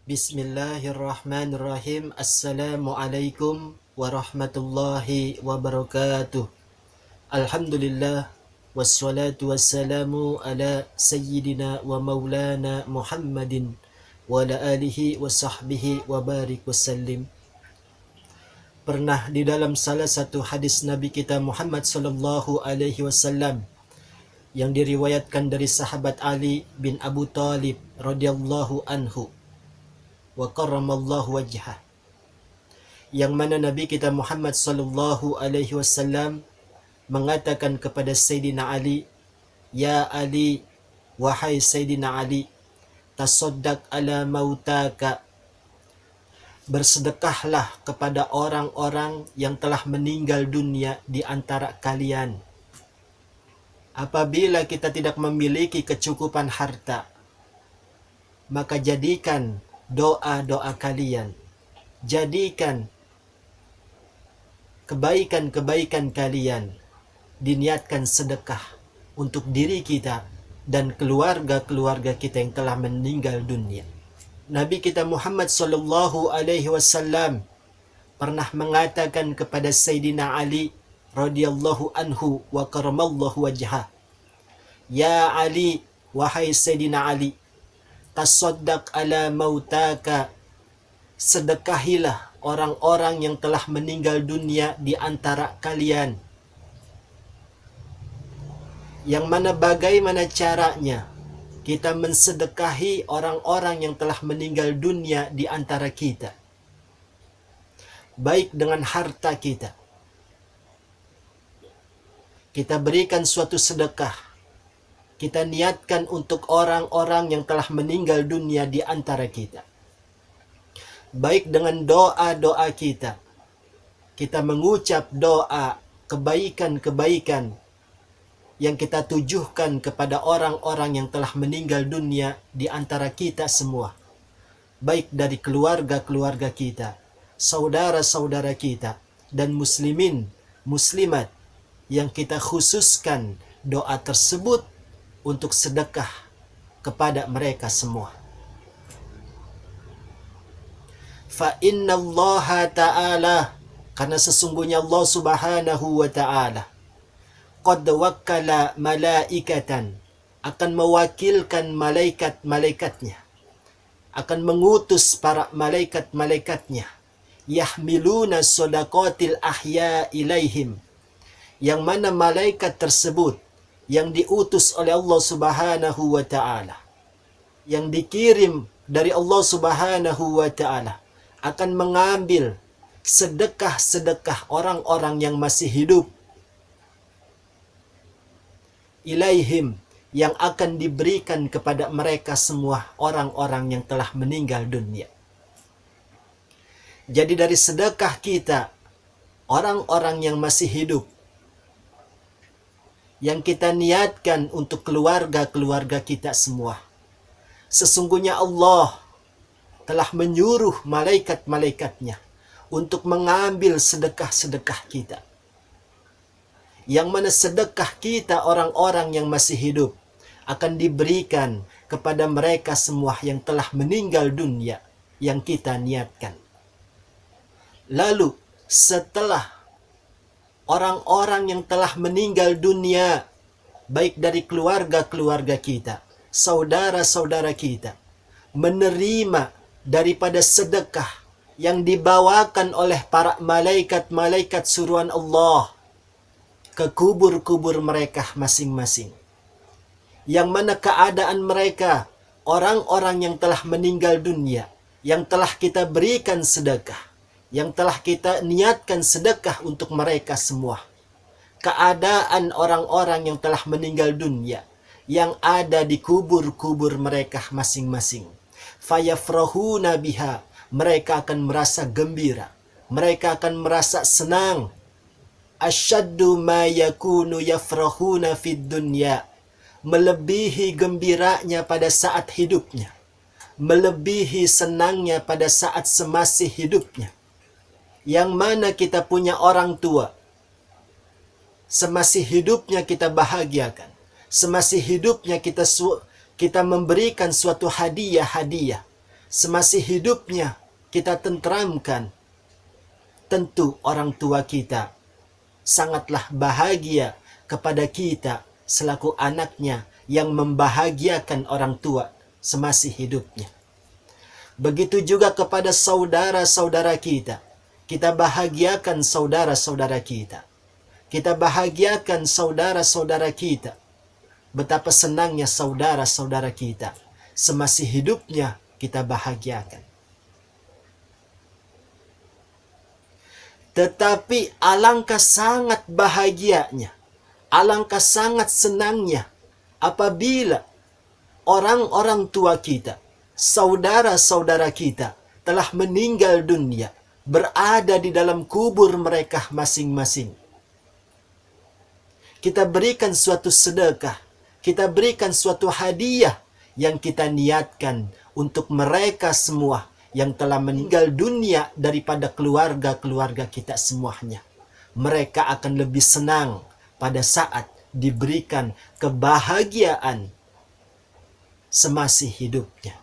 Bismillahirrahmanirrahim. Assalamualaikum warahmatullahi wabarakatuh. Alhamdulillah wassalatu wassalamu ala sayyidina wa maulana Muhammadin wa ala alihi wa sahbihi wa barik wasallim. Pernah di dalam salah satu hadis Nabi kita Muhammad sallallahu alaihi wasallam yang diriwayatkan dari sahabat Ali bin Abu Talib radhiyallahu anhu wa karramallahu wajhah, yang mana Nabi kita Muhammad sallallahu alaihi wasallam mengatakan kepada Sayyidina Ali, "Ya Ali, wahai Sayyidina Ali, tasaddaq ala mautaka." Bersedekahlah kepada orang-orang yang telah meninggal dunia di antara kalian. Apabila kita tidak memiliki kecukupan harta, maka jadikan doa-doa kalian, jadikan kebaikan-kebaikan kalian diniatkan sedekah untuk diri kita dan keluarga-keluarga kita yang telah meninggal dunia. Nabi kita Muhammad sallallahu alaihi wasallam pernah mengatakan kepada Sayyidina Ali radhiyallahu anhu wa karamallahu wajhah, "Ya Ali, wahai Sayyidina Ali, tasaddaq ala mautaka." Sedekahilah orang-orang yang telah meninggal dunia di antara kalian. Yang mana bagaimana caranya kita mensedekahi orang-orang yang telah meninggal dunia di antara kita? Baik dengan harta kita. Kita berikan suatu sedekah. Kita niatkan untuk orang-orang yang telah meninggal dunia di antara kita. Baik dengan doa-doa kita. Kita mengucap doa kebaikan-kebaikan yang kita tujuhkan kepada orang-orang yang telah meninggal dunia di antara kita semua. Baik dari keluarga-keluarga kita, saudara-saudara kita, dan muslimin, muslimat yang kita khususkan doa tersebut untuk sedekah kepada mereka semua. Fa inna Allah ta'ala, karena sesungguhnya Allah subhanahu wa ta'ala qad wakkala malaikatan, akan mewakilkan malaikat-malaikatnya, akan mengutus para malaikat-malaikatnya, yahmiluna sadaqatil ahya ilaihim, yang mana malaikat tersebut yang diutus oleh Allah subhanahu wa ta'ala, yang dikirim dari Allah subhanahu wa ta'ala, akan mengambil sedekah-sedekah orang-orang yang masih hidup, ilaihim, yang akan diberikan kepada mereka semua orang-orang yang telah meninggal dunia. Jadi dari sedekah kita, orang-orang yang masih hidup, yang kita niatkan untuk keluarga-keluarga kita semua, sesungguhnya Allah telah menyuruh malaikat-malaikatnya untuk mengambil sedekah-sedekah kita. Yang mana sedekah kita orang-orang yang masih hidup akan diberikan kepada mereka semua yang telah meninggal dunia yang kita niatkan. Lalu setelah orang-orang yang telah meninggal dunia, baik dari keluarga-keluarga kita, saudara-saudara kita, menerima daripada sedekah yang dibawakan oleh para malaikat-malaikat suruhan Allah ke kubur-kubur mereka masing-masing, yang mana keadaan mereka, orang-orang yang telah meninggal dunia, yang telah kita berikan sedekah, yang telah kita niatkan sedekah untuk mereka semua, keadaan orang-orang yang telah meninggal dunia yang ada di kubur-kubur mereka masing-masing, fayafrahuna biha, mereka akan merasa gembira, mereka akan merasa senang. Asyaddu ma yakunu yafrahuna fid dunya, melebihi gembiranya pada saat hidupnya, melebihi senangnya pada saat semasih hidupnya. Yang mana kita punya orang tua, semasih hidupnya kita bahagiakan, semasih hidupnya kita memberikan suatu hadiah-hadiah, semasih hidupnya kita tenteramkan, tentu orang tua kita sangatlah bahagia kepada kita selaku anaknya yang membahagiakan orang tua semasih hidupnya. Begitu juga kepada saudara-saudara kita. Kita bahagiakan saudara-saudara kita. Kita bahagiakan saudara-saudara kita. Betapa senangnya saudara-saudara kita semasih hidupnya kita bahagiakan. Tetapi alangkah sangat bahagianya, alangkah sangat senangnya apabila orang-orang tua kita, saudara-saudara kita telah meninggal dunia, berada di dalam kubur mereka masing-masing. Kita berikan suatu sedekah, kita berikan suatu hadiah yang kita niatkan untuk mereka semua yang telah meninggal dunia daripada keluarga-keluarga kita semuanya. Mereka akan lebih senang pada saat diberikan kebahagiaan semasih hidupnya.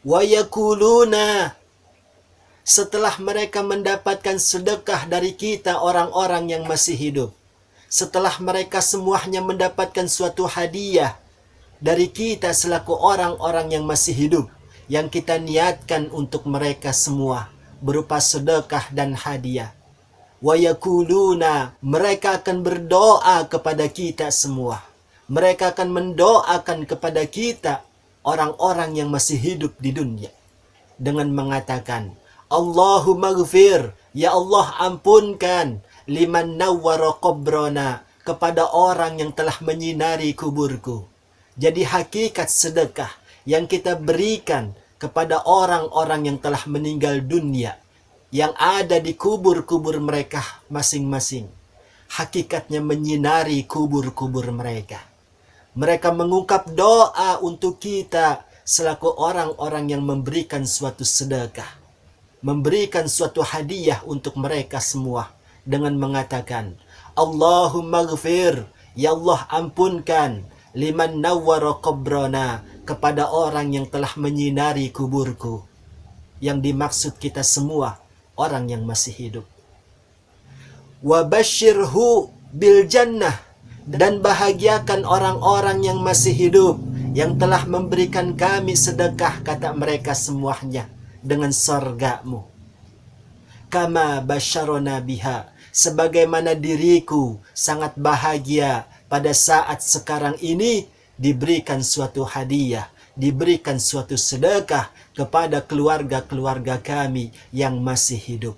Wa yakuluna, setelah mereka mendapatkan sedekah dari kita orang-orang yang masih hidup, setelah mereka semuanya mendapatkan suatu hadiah dari kita selaku orang-orang yang masih hidup, yang kita niatkan untuk mereka semua berupa sedekah dan hadiah. Wa yakuluna, mereka akan berdoa kepada kita semua. Mereka akan mendoakan kepada kita orang-orang yang masih hidup di dunia dengan mengatakan, Allahumma ghfir, ya Allah ampunkan, liman nawwara qabrana, kepada orang yang telah menyinari kuburku. Jadi hakikat sedekah yang kita berikan kepada orang-orang yang telah meninggal dunia, yang ada di kubur-kubur mereka masing-masing, hakikatnya menyinari kubur-kubur mereka. Mereka mengungkap doa untuk kita selaku orang-orang yang memberikan suatu sedekah, memberikan suatu hadiah untuk mereka semua dengan mengatakan, Allahumma ghfir, ya Allah ampunkan, liman nawwara qabrana, kepada orang yang telah menyinari kuburku. Yang dimaksud kita semua orang yang masih hidup. Wa basyirhu bil jannah, dan bahagiakan orang-orang yang masih hidup yang telah memberikan kami sedekah, kata mereka semuanya, dengan surgamu. Kama basyarona biha, sebagaimana diriku sangat bahagia pada saat sekarang ini diberikan suatu hadiah, diberikan suatu sedekah kepada keluarga-keluarga kami yang masih hidup.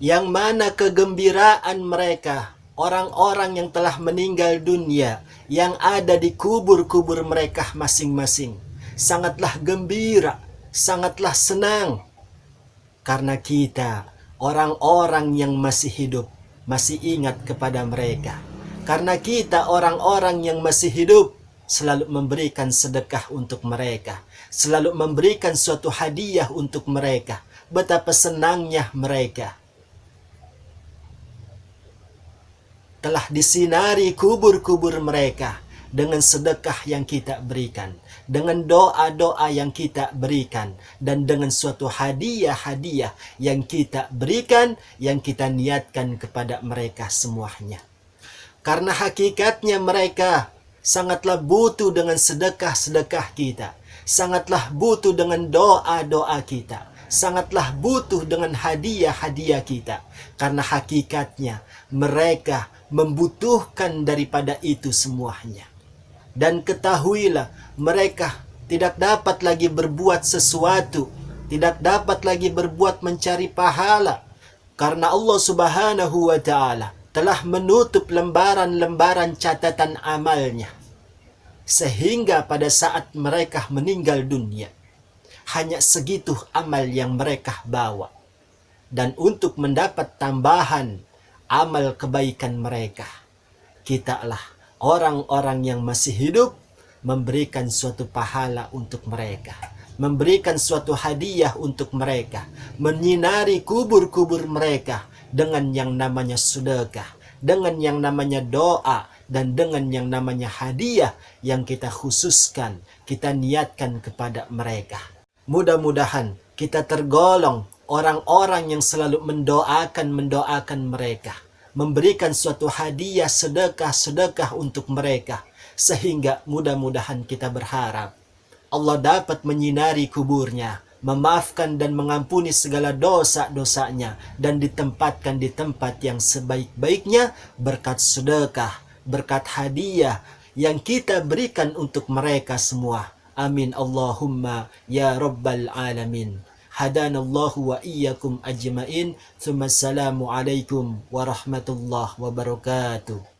Yang mana kegembiraan mereka, orang-orang yang telah meninggal dunia, yang ada di kubur-kubur mereka masing-masing, sangatlah gembira, sangatlah senang. Karena kita, orang-orang yang masih hidup, masih ingat kepada mereka. Karena kita, orang-orang yang masih hidup, selalu memberikan sedekah untuk mereka, selalu memberikan suatu hadiah untuk mereka. Betapa senangnya mereka telah disinari kubur-kubur mereka dengan sedekah yang kita berikan, dengan doa-doa yang kita berikan, dan dengan suatu hadiah-hadiah yang kita berikan, yang kita niatkan kepada mereka semuanya. Karena hakikatnya mereka sangatlah butuh dengan sedekah-sedekah kita, sangatlah butuh dengan doa-doa kita, sangatlah butuh dengan hadiah-hadiah kita. Karena hakikatnya mereka membutuhkan daripada itu semuanya. Dan ketahuilah, mereka tidak dapat lagi berbuat sesuatu, tidak dapat lagi berbuat mencari pahala, karena Allah Subhanahu wa Ta'ala telah menutup lembaran-lembaran catatan amalnya. Sehingga pada saat mereka meninggal dunia, hanya segitu amal yang mereka bawa. Dan untuk mendapat tambahan amal kebaikan mereka, kitalah orang-orang yang masih hidup memberikan suatu pahala untuk mereka, memberikan suatu hadiah untuk mereka, menyinari kubur-kubur mereka dengan yang namanya sedekah, dengan yang namanya doa, dan dengan yang namanya hadiah yang kita khususkan, kita niatkan kepada mereka. Mudah-mudahan kita tergolong orang-orang yang selalu mendoakan mereka, memberikan suatu hadiah sedekah untuk mereka, sehingga mudah-mudahan kita berharap Allah dapat menyinari kuburnya, memaafkan dan mengampuni segala dosa-dosanya, dan ditempatkan di tempat yang sebaik-baiknya berkat sedekah, berkat hadiah yang kita berikan untuk mereka semua. Amin Allahumma ya rabbal alamin. Hadanallahu wa iyyakum ajmain. Tsumma assalamu alaikum warahmatullahi wabarakatuh.